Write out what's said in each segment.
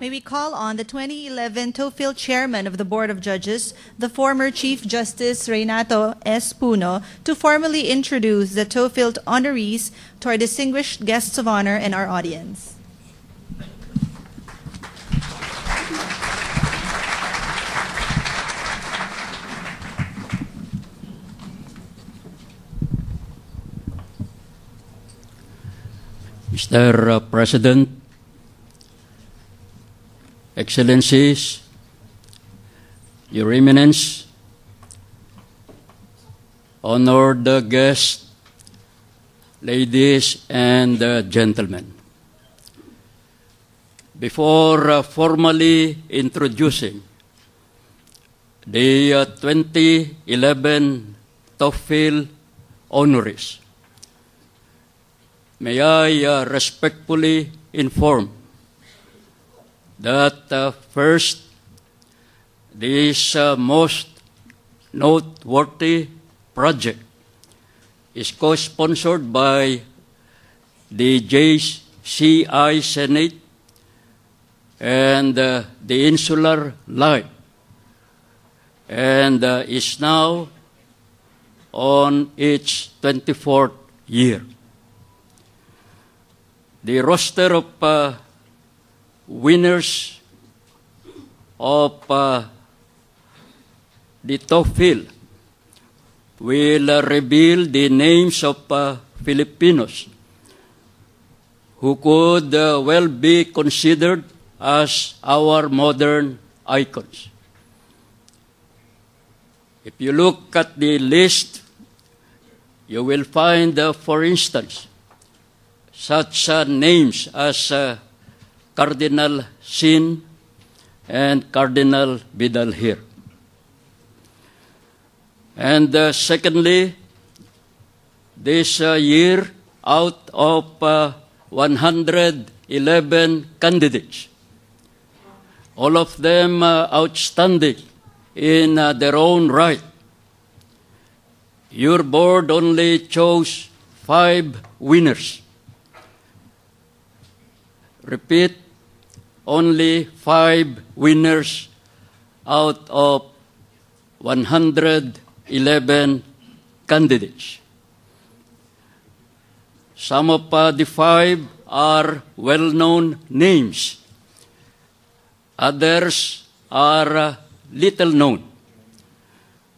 May we call on the 2011 TOFIL Chairman of the Board of Judges, the former Chief Justice Reynato S. Puno, to formally introduce the TOFIL honorees to our distinguished guests of honor and our audience. Mr. President, Excellencies, Your Eminence, honored guests, ladies and gentlemen. Before formally introducing the 2011 TOFIL honorees, may I respectfully inform that first, this most noteworthy project is co-sponsored by the JCI Senate and the Insular Life, and is now on its 24th year. The roster of winners of the TOFIL will reveal the names of Filipinos who could well be considered as our modern icons. If you look at the list, you will find, for instance, such names as Cardinal Sin and Cardinal Vidal here. And secondly, this year, out of 111 candidates, all of them outstanding in their own right, your board only chose 5 winners. Repeat, only 5 winners out of 111 candidates. Some of the 5 are well-known names. Others are little known.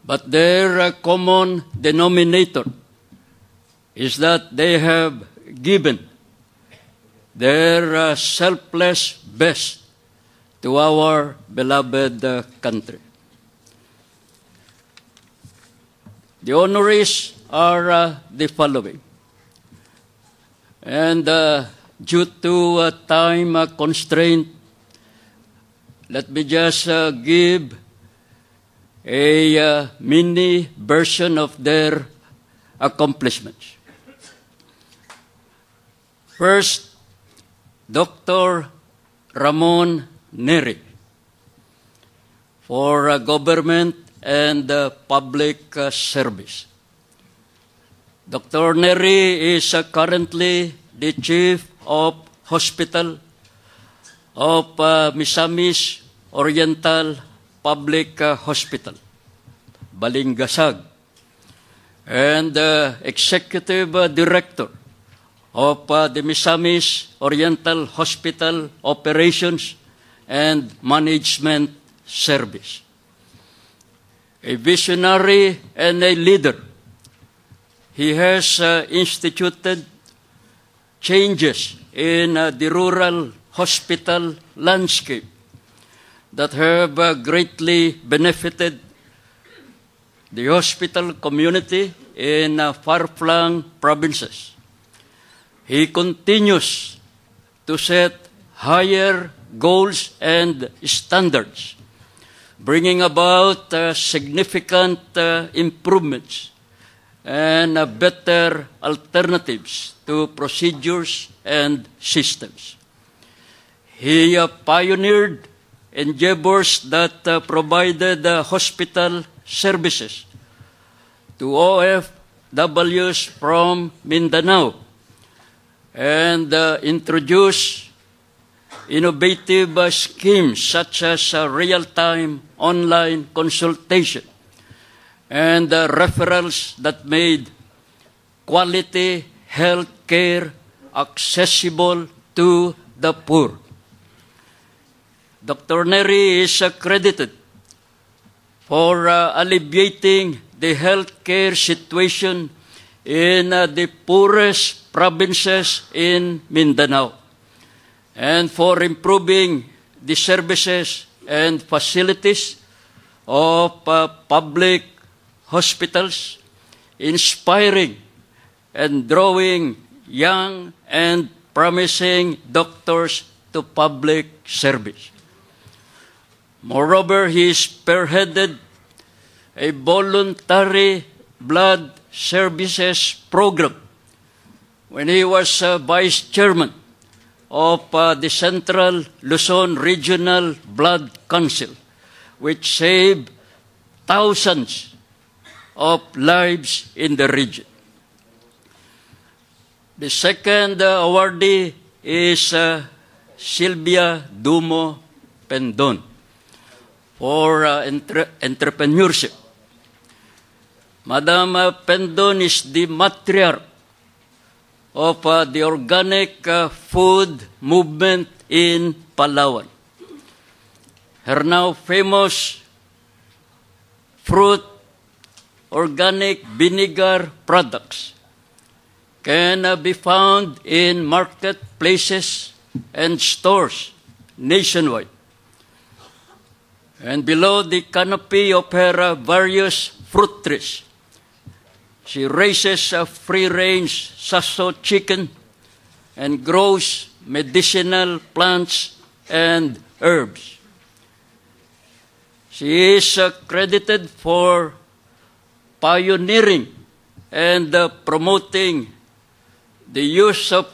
But their common denominator is that they have given their selfless best to our beloved country. The honorees are the following. And due to time constraint, let me just give a mini version of their accomplishments. First, Dr. Ramon Neri for government and public service. Dr. Neri is currently the Chief of Hospital of Misamis Oriental Public Hospital, Balingasag, and Executive Director of the Misamis Oriental Hospital Operations and Management Service. A visionary and a leader, he has instituted changes in the rural hospital landscape that have greatly benefited the hospital community in far-flung provinces. He continues to set higher goals and standards, bringing about significant improvements and better alternatives to procedures and systems. He pioneered endeavors that provided hospital services to OFWs from Mindanao and introduced innovative schemes such as real-time online consultation and referrals that made quality health care accessible to the poor. Dr. Neri is credited for alleviating the healthcare situation in the poorest provinces in Mindanao and for improving the services and facilities of public hospitals, inspiring and drawing young and promising doctors to public service. Moreover, he spearheaded a voluntary blood services program when he was vice chairman of the Central Luzon Regional Blood Council, which saved thousands of lives in the region. The second awardee is Sylvia Dumo Pendon for entrepreneurship. Madam Pendon is the matriarch of the organic food movement in Palawan. Her now famous fruit organic vinegar products can be found in marketplaces and stores nationwide. And below the canopy of her various fruit trees, she raises free-range saso chicken and grows medicinal plants and herbs. She is credited for pioneering and promoting the use of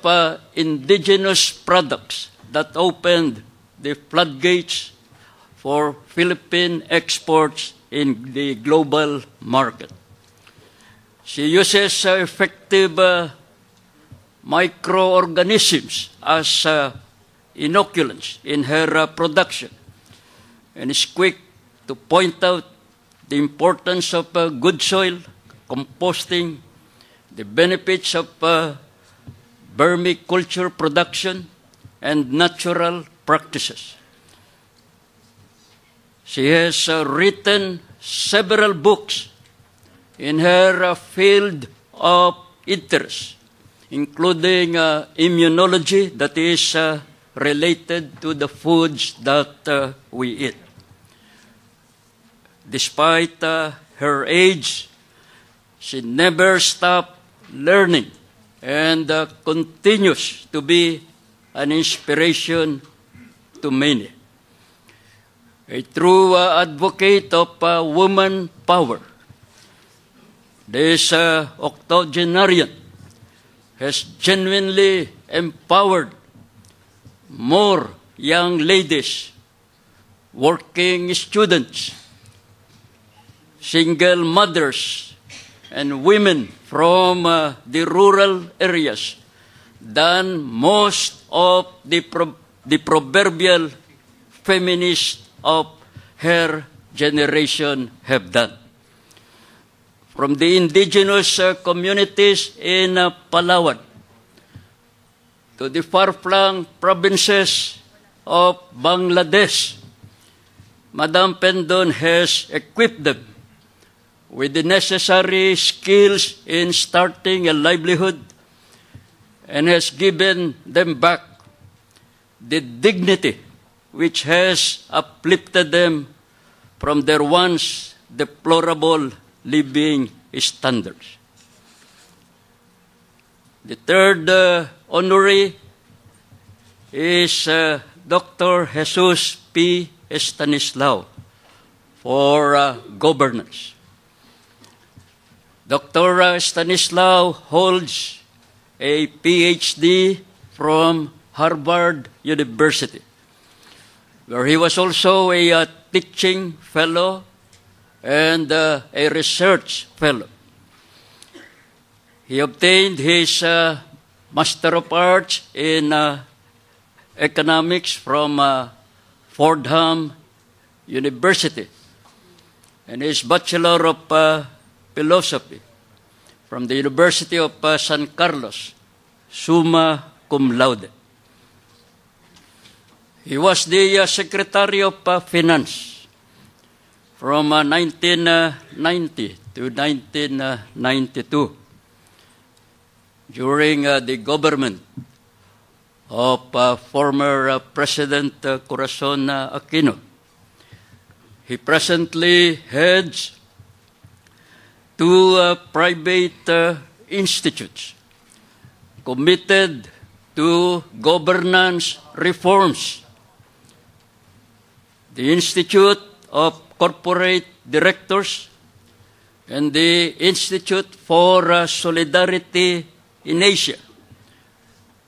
indigenous products that opened the floodgates for Philippine exports in the global market. She uses effective microorganisms as inoculants in her production and is quick to point out the importance of good soil, composting, the benefits of vermiculture production, and natural practices. She has written several books in her field of interest, including immunology, that is related to the foods that we eat. Despite her age, she never stopped learning and continues to be an inspiration to many. A true advocate of woman power, this octogenarian has genuinely empowered more young ladies, working students, single mothers, and women from the rural areas than most of the proverbial feminists of her generation have done. From the indigenous communities in Palawan to the far-flung provinces of Bangladesh, Madam Pendon has equipped them with the necessary skills in starting a livelihood and has given them back the dignity which has uplifted them from their once deplorable living standards. The third honoree is Dr. Jesus P. Stanislao for governance. Dr. Stanislao holds a PhD from Harvard University, where he was also a teaching fellow and a research fellow. He obtained his Master of Arts in Economics from Fordham University, and his Bachelor of Philosophy from the University of San Carlos, summa cum laude. He was the Secretary of Finance from 1990 to 1992 during the government of former President Corazon Aquino. He presently heads two private institutes committed to governance reforms: the Institute of Corporate Directors and the Institute for Solidarity in Asia,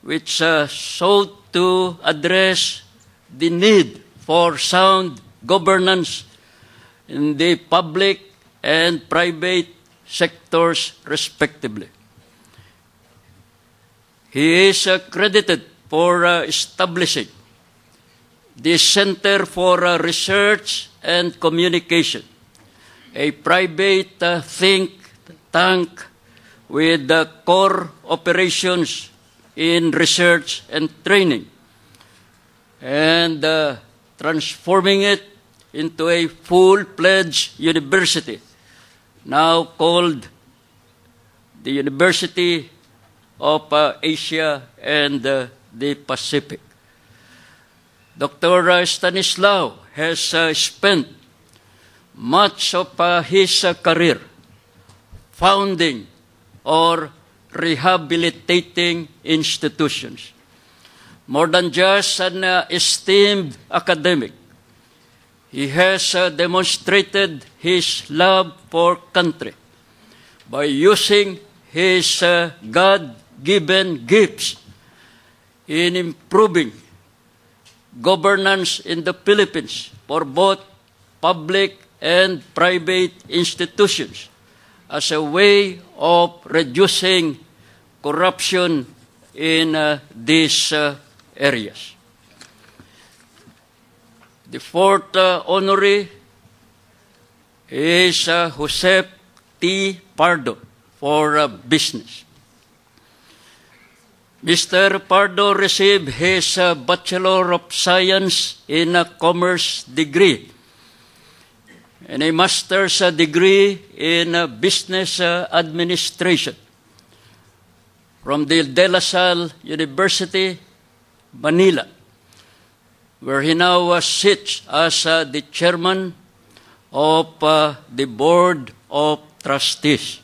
which sought to address the need for sound governance in the public and private sectors, respectively. He is credited for establishing the Center for Research and Communication, a private think tank with core operations in research and training, and transforming it into a full-fledged university, now called the University of Asia and the Pacific. Dr. Stanislao has spent much of his career founding or rehabilitating institutions. More than just an esteemed academic, he has demonstrated his love for country by using his God-given gifts in improving governance in the Philippines for both public and private institutions as a way of reducing corruption in these areas. The fourth honoree is Josep T. Pardo for business. Mr. Pardo received his Bachelor of Science in Commerce degree and a Master's degree in Business Administration from the De La Salle University, Manila, where he now sits as the chairman of the Board of Trustees.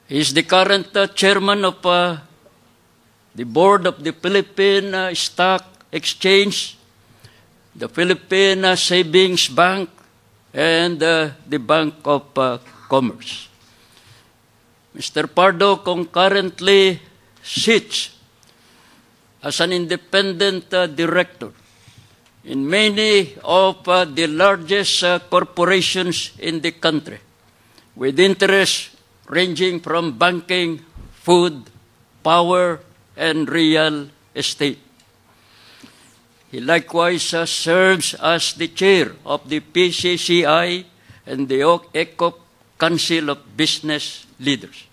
He is the current chairman of the Board of the Philippine Stock Exchange, the Philippine Savings Bank, and the Bank of Commerce. Mr. Pardo concurrently sits as an independent director in many of the largest corporations in the country, with interests ranging from banking, food, power, and real estate. He likewise serves as the chair of the PCCI and the ECOP Council of Business Leaders.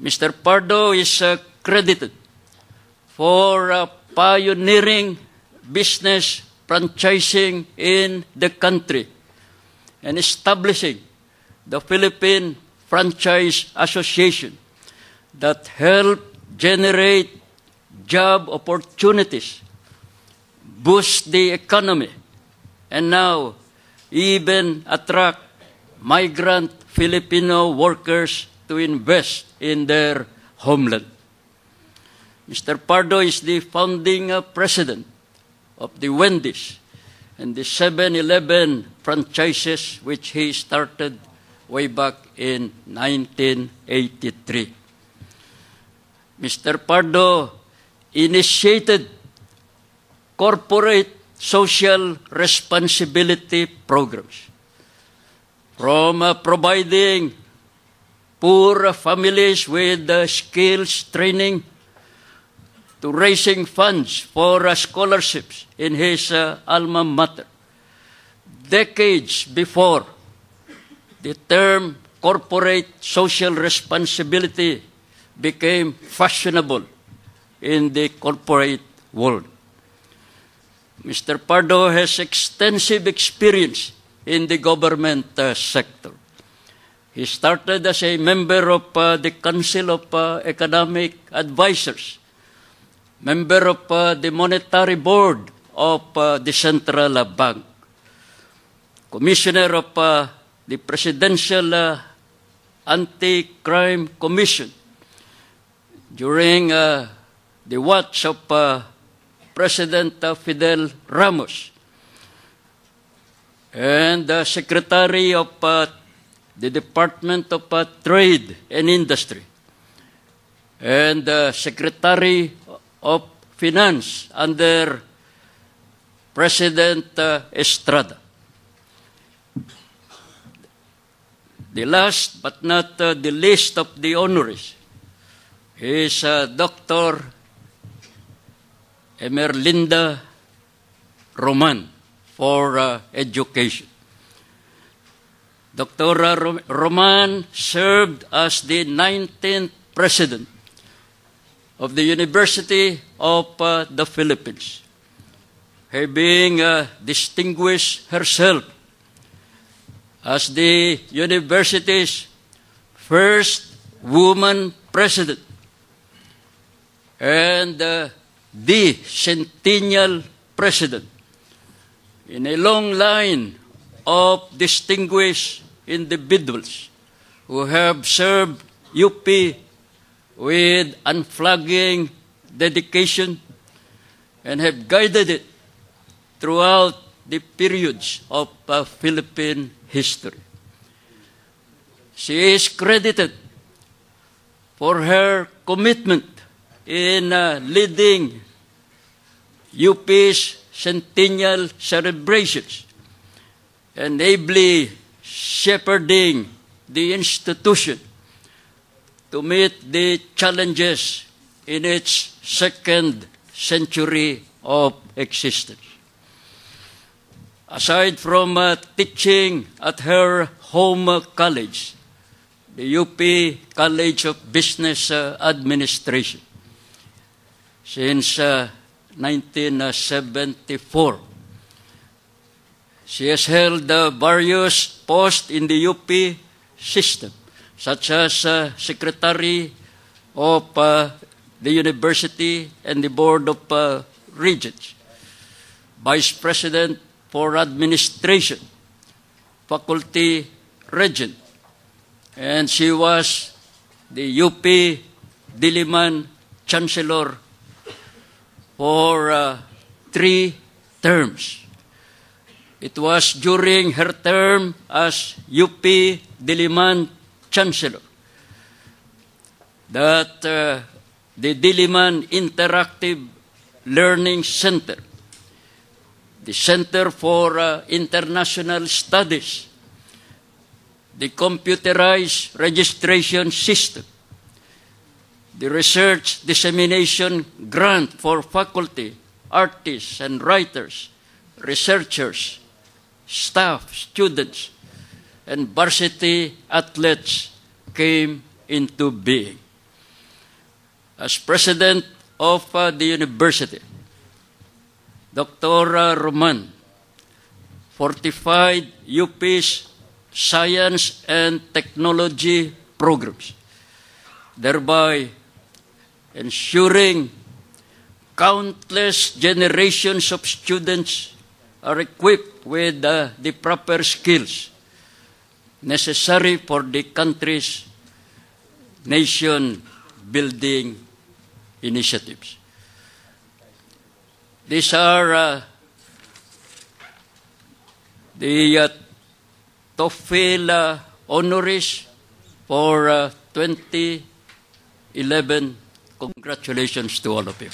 Mr. Pardo is credited for pioneering business franchising in the country and establishing the Philippine Franchise Association that helped generate job opportunities, boost the economy, and now even attract migrant Filipino workers to invest in their homeland. Mr. Pardo is the founding president of the Wendy's and the 7-Eleven franchises, which he started way back in 1983. Mr. Pardo initiated corporate social responsibility programs, from providing poor families with skills training to raising funds for scholarships in his alma mater. Decades before the term corporate social responsibility became fashionable in the corporate world. Mr. Pardo has extensive experience in the government sector. He started as a member of the Council of Economic Advisors, member of the Monetary Board of the Central Bank, commissioner of the Presidential Anti-Crime Commission during the watch of President Fidel Ramos, and Secretary of the Department of Trade and Industry, and Secretary of Finance under President Estrada. The last but not the least of the honorees is Dr. Emerlinda Roman for education. Dr. Roman served as the 19th president of the University of the Philippines, having distinguished herself as the university's first woman president and the centennial president in a long line of distinguished individuals who have served UP with unflagging dedication and have guided it throughout the periods of Philippine history. She is credited for her commitment in leading UP's centennial celebrations and ably shepherding the institution to meet the challenges in its second century of existence. Aside from teaching at her home college, the UP College of Business Administration, since 1974. She has held various posts in the UP system, such as Secretary of the University and the Board of Regents, Vice President for Administration, Faculty Regent, and she was the UP Diliman Chancellor for 3 terms. It was during her term as UP Diliman Chancellor that the Diliman Interactive Learning Center, the Center for International Studies, the computerized registration system, the research dissemination grant for faculty, artists and writers, researchers, staff, students, and varsity athletes came into being. As president of the university, Dr. Roman fortified UP's science and technology programs, thereby ensuring countless generations of students are equipped with the proper skills necessary for the country's nation-building initiatives. These are the TOFIL honorees for 2011. Congratulations to all of you.